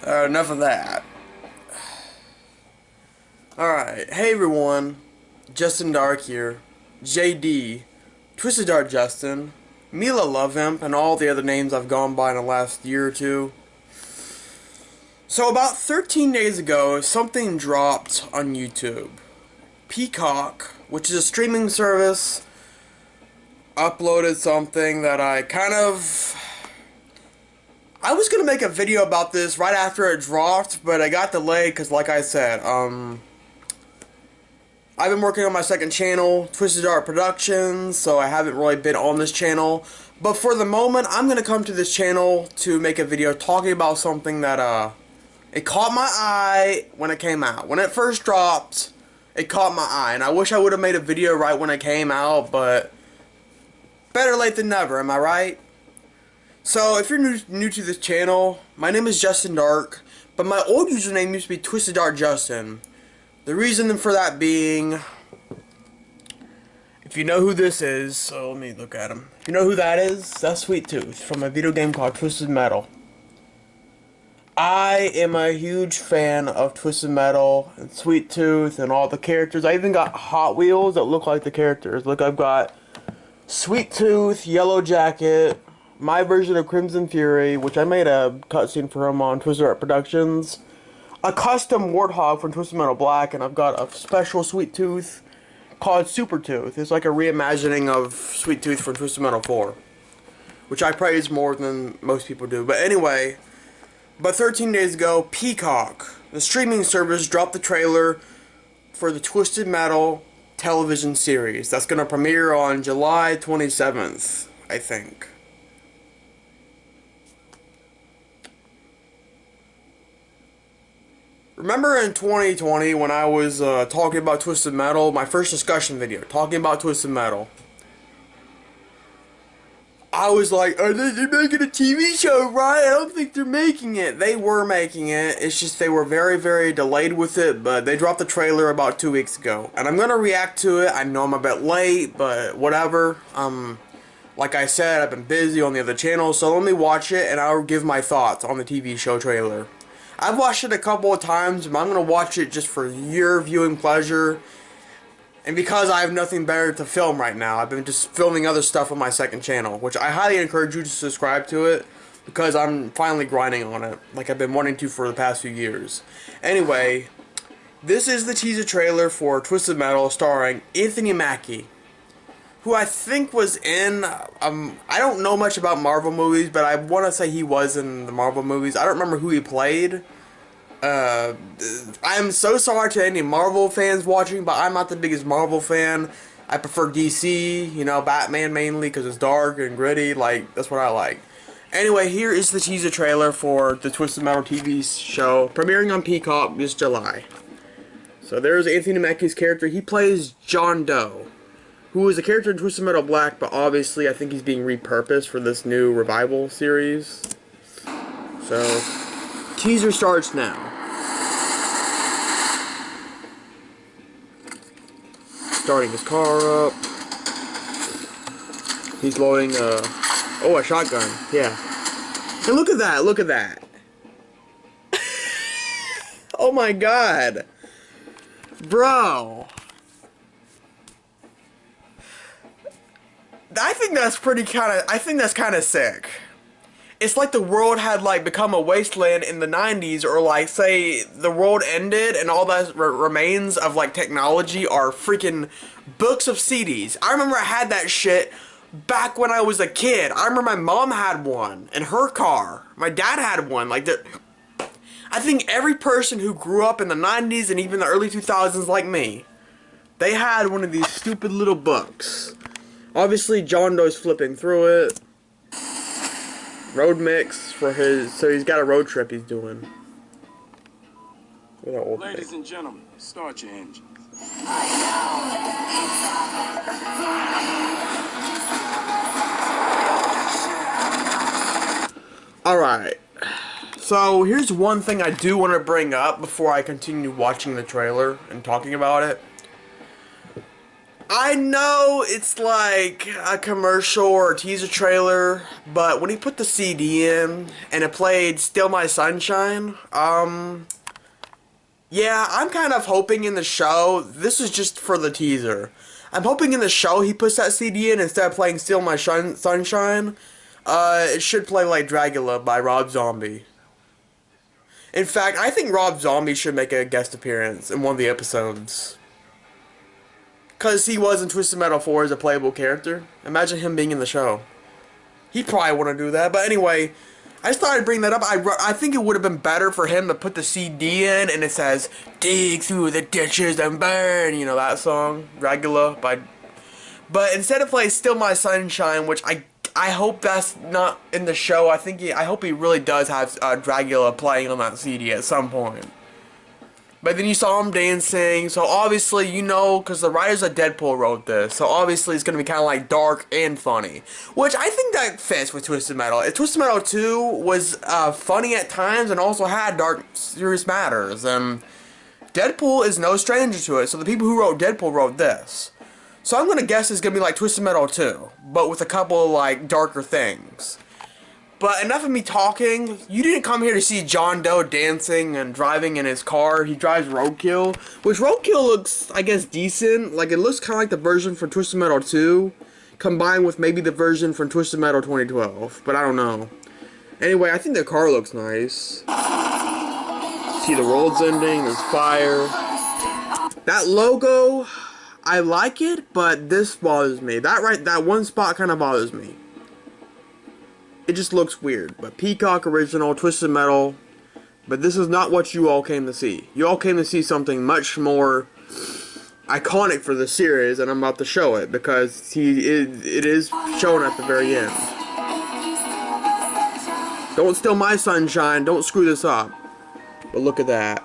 Enough of that. Alright, hey everyone, Justin Dark here, JD, Twisted Dark Justin, Mila Lovemp, and all the other names I've gone by in the last year or two. So about 13 days ago, something dropped on YouTube. Peacock, which is a streaming service, uploaded something that I was gonna make a video about this right after it dropped, but I got delayed because, like I said, I've been working on my second channel, Twisted Dark Productions, so I haven't really been on this channel. But for the moment, I'm gonna come to this channel to make a video talking about something that, it caught my eye when it came out. When it first dropped, it caught my eye, and I wish I would have made a video right when it came out, but better late than never, am I right? So, if you're new to this channel, my name is Justin Dark, but my old username used to be Twisted Dark Justin. The reason for that being, if you know who this is, so let me look at him. If you know who that is, that's Sweet Tooth from a video game called Twisted Metal. I am a huge fan of Twisted Metal and Sweet Tooth and all the characters. I even got Hot Wheels that look like the characters. Look, I've got Sweet Tooth, Yellow Jacket, my version of Crimson Fury, which I made a cutscene for him on Twisted Art Productions, a custom Warthog from Twisted Metal Black, and I've got a special Sweet Tooth called Super Tooth. It's like a reimagining of Sweet Tooth from Twisted Metal 4, which I praise more than most people do. But anyway, but 13 days ago, Peacock, the streaming service, dropped the trailer for the Twisted Metal television series. That's going to premiere on July 27th, I think. Remember in 2020 when I was talking about Twisted Metal, my first discussion video, talking about Twisted Metal, I was like, are they making a TV show, right? I don't think they're making it. They were making it. It's just they were very, very delayed with it, but they dropped the trailer about 2 weeks ago. And I'm going to react to it. I know I'm a bit late, but whatever. Like I said, I've been busy on the other channel, so let me watch it and I'll give my thoughts on the TV show trailer. I've watched it a couple of times, but I'm going to watch it just for your viewing pleasure. And because I have nothing better to film right now, I've been just filming other stuff on my second channel, which I highly encourage you to subscribe to it, because I'm finally grinding on it, like I've been wanting to for the past few years. Anyway, this is the teaser trailer for Twisted Metal starring Anthony Mackie, who I think was in, I don't know much about Marvel movies, but I want to say he was in the Marvel movies. I don't remember who he played. I'm so sorry to any Marvel fans watching, but I'm not the biggest Marvel fan. I prefer DC, you know, Batman mainly, because it's dark and gritty, like, that's what I like. Anyway, here is the teaser trailer for the Twisted Metal TV show, premiering on Peacock this July. So there's Anthony Mackie's character. He plays John Doe, who is a character in Twisted Metal Black, but obviously I think he's being repurposed for this new revival series. So, teaser starts now. Starting his car up. He's loading a shotgun. Yeah. And look at that, look at that. Oh my god. Bro. I think that's kind of sick. It's like the world had, like, become a wasteland in the 90s, or, like, say, the world ended and all that remains of, like, technology are freaking books of CDs. I remember I had that shit back when I was a kid. I remember my mom had one in her car. My dad had one. Like, I think every person who grew up in the 90s and even the early 2000s like me, they had one of these stupid little books. Obviously, John Doe's flipping through it. Road mix for his, so he's got a road trip he's doing. Ladies and gentlemen, start your engines. Alright, so here's one thing I do want to bring up before I continue watching the trailer and talking about it. I know it's like a commercial or a teaser trailer, but when he put the CD in and it played Still My Sunshine, yeah, I'm kind of hoping in the show, this is just for the teaser. I'm hoping in the show he puts that CD in instead of playing Still My Sunshine. It should play like Dragula by Rob Zombie. In fact, I think Rob Zombie should make a guest appearance in one of the episodes. Because he was in Twisted Metal 4 as a playable character. Imagine him being in the show. He'd probably want to do that. But anyway, I just thought I'd bring that up. I think it would have been better for him to put the CD in and it says, dig through the ditches and burn. You know that song? Dragula by... But instead of playing Still My Sunshine, which I hope that's not in the show. I hope he really does have Dragula playing on that CD at some point. But then you saw him dancing, so obviously, you know, because the writers of Deadpool wrote this, so obviously it's going to be kind of like dark and funny. Which I think that fits with Twisted Metal. Twisted Metal 2 was funny at times and also had dark, serious matters. And Deadpool is no stranger to it, so the people who wrote Deadpool wrote this. So I'm going to guess it's going to be like Twisted Metal 2, but with a couple of like darker things. But enough of me talking. You didn't come here to see John Doe dancing and driving in his car. He drives Roadkill, which Roadkill looks, I guess, decent. Like, it looks kind of like the version from Twisted Metal 2, combined with maybe the version from Twisted Metal 2012. But I don't know. Anyway, I think the car looks nice. See, the world's ending. There's fire. That logo, I like it, but this bothers me. That one spot kind of bothers me. It just looks weird. But Peacock original, Twisted Metal. But this is not what you all came to see. You all came to see something much more iconic for the series, and I'm about to show it because it is shown at the very end. Don't steal my sunshine. Don't screw this up. But look at that.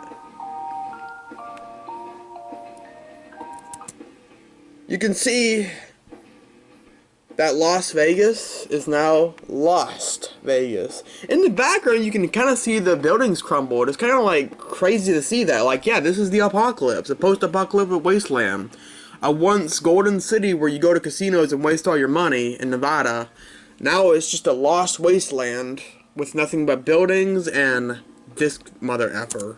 You can see that Las Vegas is now Lost Vegas. In the background, you can kind of see the buildings crumbled. It's kind of like crazy to see that. Like, yeah, this is the apocalypse, a post-apocalyptic wasteland. A once golden city where you go to casinos and waste all your money in Nevada. Now it's just a lost wasteland with nothing but buildings and this mother effer.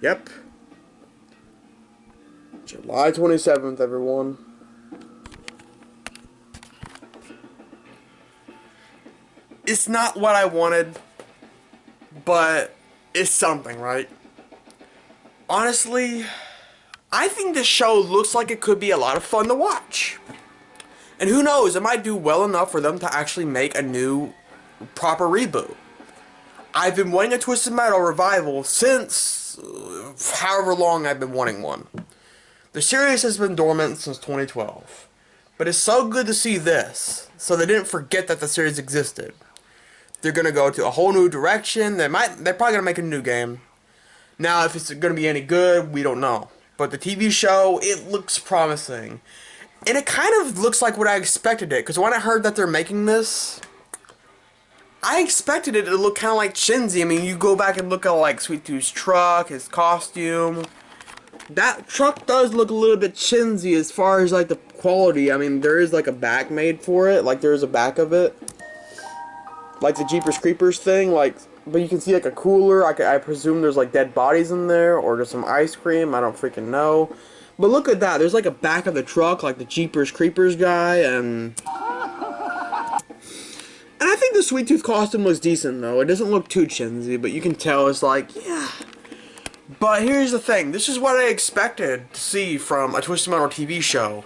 Yep. July 27th, everyone. It's not what I wanted, but it's something, right? Honestly, I think this show looks like it could be a lot of fun to watch. And who knows, it might do well enough for them to actually make a new, proper reboot. I've been wanting a Twisted Metal revival since however long I've been wanting one. The series has been dormant since 2012. But it's so good to see this, so they didn't forget that the series existed. They're gonna go to a whole new direction. They're probably gonna make a new game. Now, if it's gonna be any good, we don't know. But the TV show, it looks promising. And it kind of looks like what I expected it, because when I heard that they're making this, I expected it to look kind of like Shinzi. I mean, you go back and look at like Sweet Tooth's truck, his costume. That truck does look a little bit Shinzi as far as like the quality. I mean, there is like a back made for it. Like there's a back of it. Like the Jeepers Creepers thing. Like, but you can see like a cooler. I presume there's like dead bodies in there. Or just some ice cream. I don't freaking know. But look at that. There's like a back of the truck. Like the Jeepers Creepers guy. And I think the Sweet Tooth costume looks decent, though. It doesn't look too Shinzi, but you can tell it's like, yeah. But here's the thing. This is what I expected to see from a Twisted Metal TV show.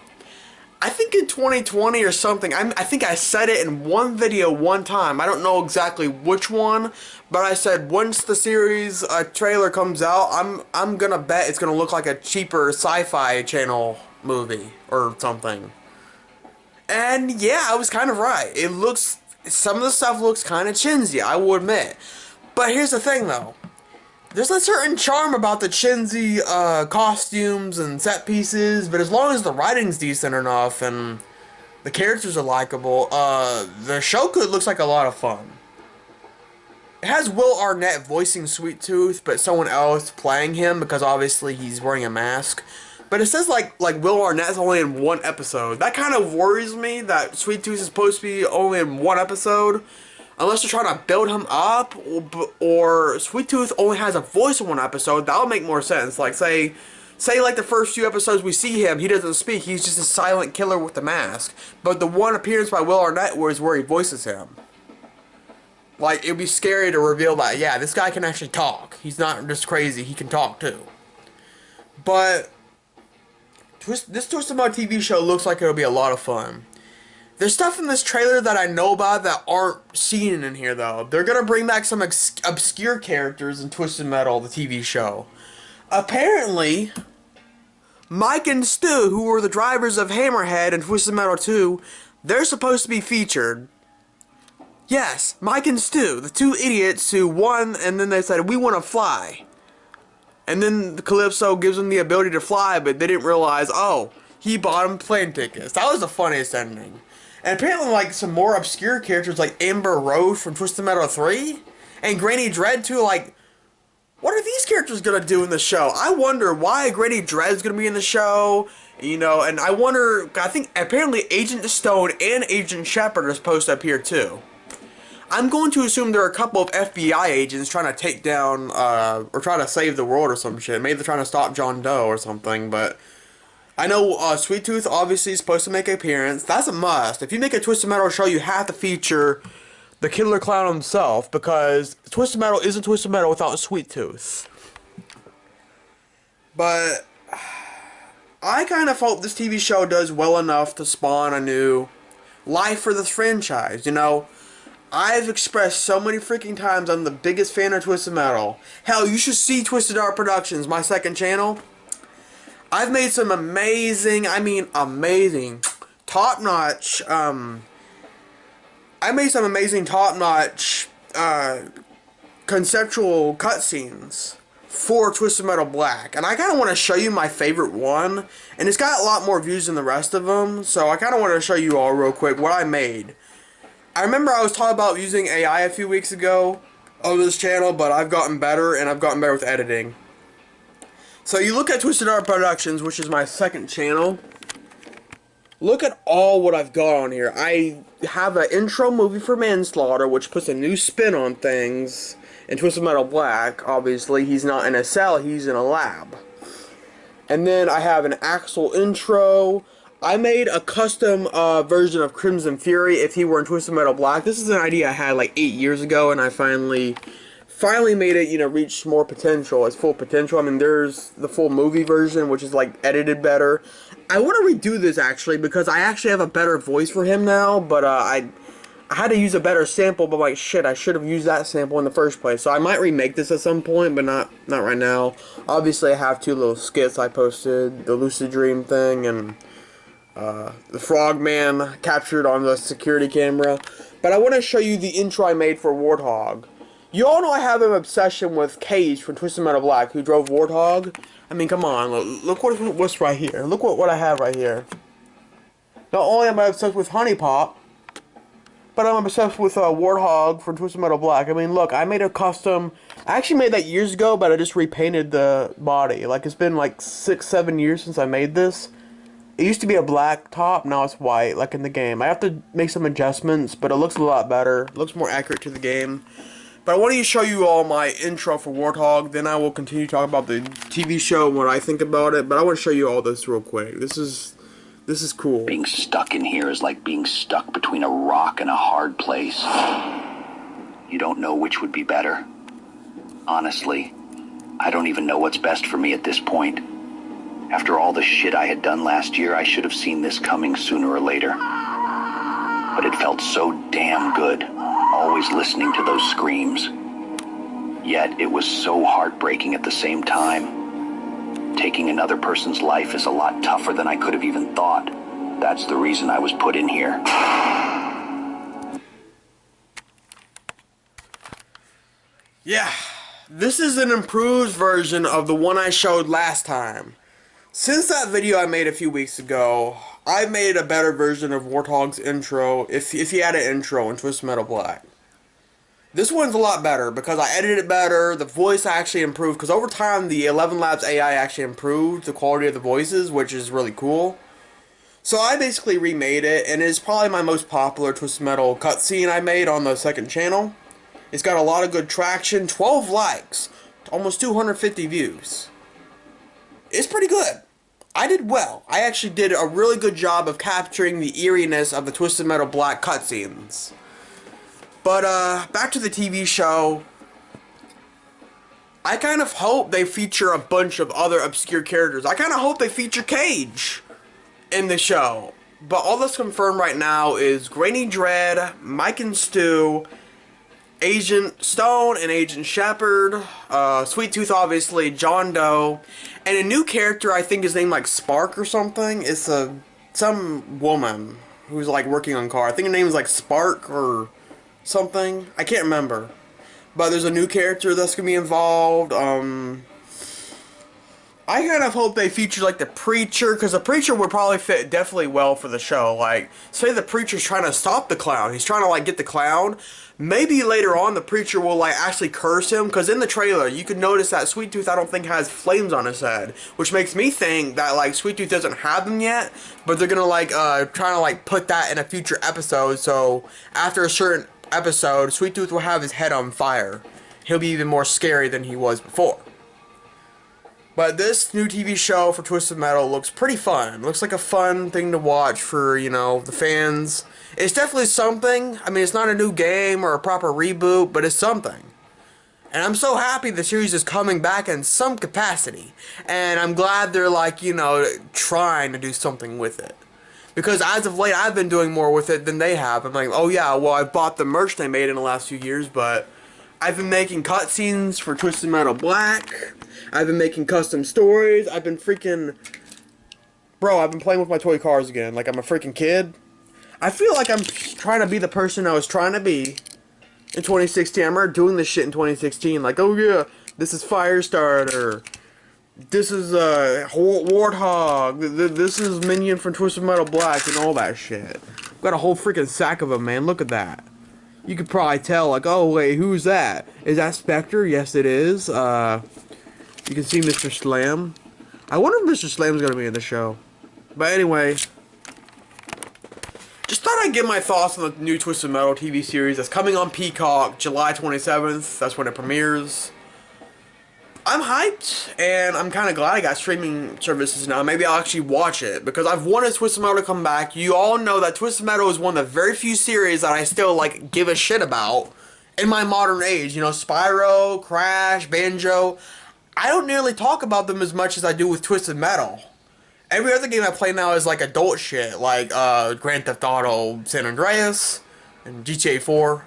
I think in 2020 or something, I think I said it in one video one time. I don't know exactly which one, but I said once the series trailer comes out, I'm gonna bet it's gonna look like a cheaper sci-fi channel movie or something. And yeah, I was kind of right. It looks... Some of the stuff looks kind of Shinzi, I will admit. But here's the thing, though. There's a certain charm about the Shinzi costumes and set pieces, but as long as the writing's decent enough and the characters are likable, the show looks like a lot of fun. It has Will Arnett voicing Sweet Tooth, but someone else playing him because obviously he's wearing a mask. But it says like Will Arnett's only in one episode. That kind of worries me that Sweet Tooth is supposed to be only in one episode. Unless they're trying to build him up, or Sweet Tooth only has a voice in one episode, that would make more sense. Like, say like the first few episodes we see him, he doesn't speak, he's just a silent killer with the mask. But the one appearance by Will Arnett was where he voices him. Like, it would be scary to reveal that, yeah, this guy can actually talk. He's not just crazy, he can talk too. But this Twisted Metal TV show looks like it'll be a lot of fun. There's stuff in this trailer that I know about that aren't seen in here, though. They're gonna bring back some obscure characters in Twisted Metal, the TV show. Apparently, Mike and Stu, who were the drivers of Hammerhead and Twisted Metal 2, they're supposed to be featured. Yes, Mike and Stu, the two idiots who won, and then they said, we want to fly. And then Calypso gives them the ability to fly, but they didn't realize, oh, he bought them plane tickets. That was the funniest ending. And apparently, like, some more obscure characters, like Amber Rose from Twisted Metal 3, and Granny Dread, too, like, what are these characters gonna do in the show? I wonder why Granny Dread's gonna be in the show, you know, and I wonder, I think, apparently Agent Stone and Agent Shepard are supposed to appear, too. I'm going to assume there are a couple of FBI agents trying to take down, or try to save the world or some shit. Maybe they're trying to stop John Doe or something, but I know Sweet Tooth obviously is supposed to make an appearance. That's a must. If you make a Twisted Metal show, you have to feature the Killer Clown himself, because Twisted Metal isn't Twisted Metal without Sweet Tooth. But I kind of hope this TV show does well enough to spawn a new life for this franchise, you know? I've expressed so many freaking times I'm the biggest fan of Twisted Metal. Hell, you should see Twisted Art Productions, my second channel. I've made some amazing, I mean amazing, top-notch, I made some amazing top-notch, conceptual cutscenes for Twisted Metal Black. And I kind of want to show you my favorite one. And it's got a lot more views than the rest of them. So I kind of want to show you all real quick what I made. I remember I was talking about using AI a few weeks ago on this channel, but I've gotten better, and I've gotten better with editing. So you look at Twisted Art Productions, which is my second channel. Look at all what I've got on here. I have an intro movie for Manslaughter, which puts a new spin on things. In Twisted Metal Black, obviously, he's not in a cell, he's in a lab. And then I have an Axel intro. I made a custom version of Crimson Fury if he were in Twisted Metal Black. This is an idea I had like 8 years ago, and I finally made it, you know, reach more potential, its full potential. I mean, there's the full movie version, which is like edited better. I want to redo this actually, because I actually have a better voice for him now, but I had to use a better sample, but like shit, I should have used that sample in the first place. So I might remake this at some point, but not right now. Obviously I have 2 little skits I posted, the Lucid Dream thing and the Frogman captured on the security camera. But I want to show you the intro I made for Warthog. You all know I have an obsession with Cage from Twisted Metal Black, who drove Warthog. I mean, come on, look what's right here. Look what I have right here. Not only am I obsessed with Honey Pop, but I'm obsessed with Warthog from Twisted Metal Black. I mean, look, I made a custom. I actually made that years ago, but I just repainted the body. Like, it's been like 6-7 years since I made this. It used to be a black top, now it's white, like in the game. I have to make some adjustments, but it looks a lot better. It looks more accurate to the game. But I wanted to show you all my intro for Warthog, then I will continue talking about the TV show and what I think about it. But I want to show you all this real quick. This is cool. Being stuck in here is like being stuck between a rock and a hard place. You don't know which would be better. Honestly, I don't even know what's best for me at this point. After all the shit I had done last year, I should have seen this coming sooner or later. But it felt so damn good, always listening to those screams. Yet it was so heartbreaking at the same time. Taking another person's life is a lot tougher than I could have even thought. That's the reason I was put in here. Yeah, this is an improved version of the one I showed last time. Since that video I made a few weeks ago, I made a better version of Warthog's intro, if he had an intro in Twisted Metal Black. This one's a lot better because I edited it better. The voice actually improved because over time the 11 Labs AI actually improved the quality of the voices, which is really cool. So I basically remade it, and it's probably my most popular Twisted Metal cutscene I made on the second channel. It's got a lot of good traction, 12 likes, almost 250 views. It's pretty good. I did well. I actually did a really good job of capturing the eeriness of the Twisted Metal Black cutscenes. But, back to the TV show. I kind of hope they feature a bunch of other obscure characters. I kind of hope they feature Cage in the show. But all that's confirmed right now is Granny Dread, Mike and Stu, Agent Stone and Agent Shepard, Sweet Tooth obviously, John Doe, and a new character I think is named like Spark or something. It's some woman who's like working on car. I think her name is like Spark or something. I can't remember. But there's a new character that's gonna be involved. I kind of hope they feature like the Preacher, because the Preacher would probably fit definitely well for the show. Like, say the Preacher's trying to stop the clown. He's trying to like get the clown. Maybe later on the Preacher will like actually curse him, because in the trailer you can notice that Sweet Tooth I don't think has flames on his head, which makes me think that like Sweet Tooth doesn't have them yet, but they're gonna like trying to like put that in a future episode. So after a certain episode, Sweet Tooth will have his head on fire. He'll be even more scary than he was before. But this new TV show for Twisted Metal looks pretty fun. Looks like a fun thing to watch for, you know, the fans. It's definitely something. I mean, it's not a new game or a proper reboot, but it's something. And I'm so happy the series is coming back in some capacity. And I'm glad they're, like, you know, trying to do something with it. Because as of late, I've been doing more with it than they have. I'm like, oh yeah, well, I bought the merch they made in the last few years, but I've been making cutscenes for Twisted Metal Black. I've been making custom stories. I've been freaking... Bro, I've been playing with my toy cars again. Like I'm a freaking kid. I feel like I'm trying to be the person I was trying to be in 2016. I remember doing this shit in 2016. Like, oh yeah, this is Firestarter. This is Warthog. This is Minion from Twisted Metal Black and all that shit. I've got a whole freaking sack of them, man. Look at that. You could probably tell, like, oh wait, who's that? Is that Spectre? Yes, it is. You can see Mr. Slam. I wonder if Mr. Slam's gonna be in the show. But anyway, just thought I'd give my thoughts on the new Twisted Metal TV series that's coming on Peacock July 27th. That's when it premieres. I'm hyped, and I'm kind of glad I got streaming services now. Maybe I'll actually watch it, because I've wanted Twisted Metal to come back. You all know that Twisted Metal is one of the very few series that I still, like, give a shit about in my modern age. You know, Spyro, Crash, Banjo. I don't nearly talk about them as much as I do with Twisted Metal. Every other game I play now is, like, adult shit, like, Grand Theft Auto San Andreas, and GTA 4.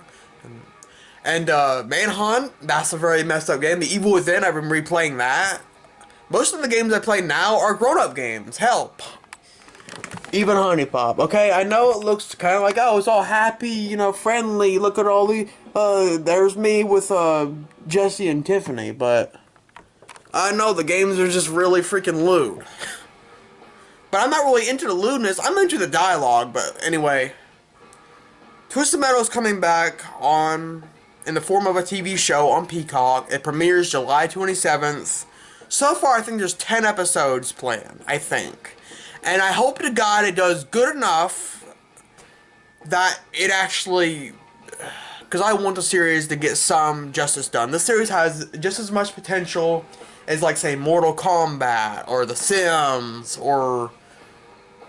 And Manhunt, that's a very messed up game. The Evil Within, I've been replaying that. Most of the games I play now are grown-up games. Help. Even Honey Pop. Okay, I know it looks kind of like, oh, it's all happy, you know, friendly. Look at all the, there's me with, Jesse and Tiffany. But I know the games are just really freaking lewd. But I'm not really into the lewdness. I'm into the dialogue. But anyway, Twisted Metal is coming back in the form of a TV show on Peacock. It premieres July 27th. So far, I think there's 10 episodes planned, I think. And I hope to God it does good enough that it actually... Because I want the series to get some justice done. This series has just as much potential as, like, say, Mortal Kombat, or The Sims, or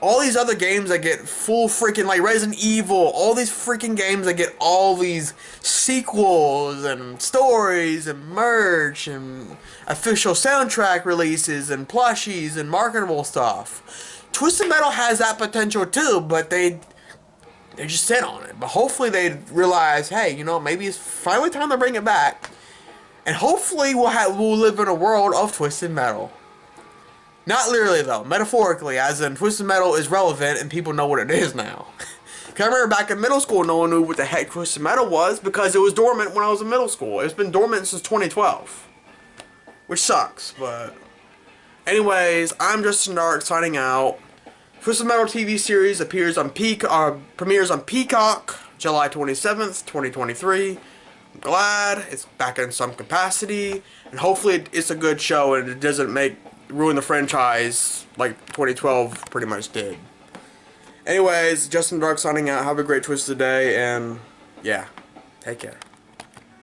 all these other games that get full freaking, like Resident Evil, all these freaking games that get all these sequels and stories and merch and official soundtrack releases and plushies and marketable stuff. Twisted Metal has that potential too, but they just sit on it. But hopefully they realize, hey, you know, maybe it's finally time to bring it back. And hopefully we'll live in a world of Twisted Metal. Not literally, though. Metaphorically, as in Twisted Metal is relevant and people know what it is now. Because I remember back in middle school, no one knew what the heck Twisted Metal was because it was dormant when I was in middle school. It's been dormant since 2012. Which sucks, but... Anyways, I'm Justin Dark signing out. Twisted Metal TV series premieres on Peacock July 27th, 2023. I'm glad it's back in some capacity, and hopefully it's a good show and it doesn't ruin the franchise like 2012 pretty much did. Anyways, Justin Dark signing out. Have a great Twisted day, and yeah, take care.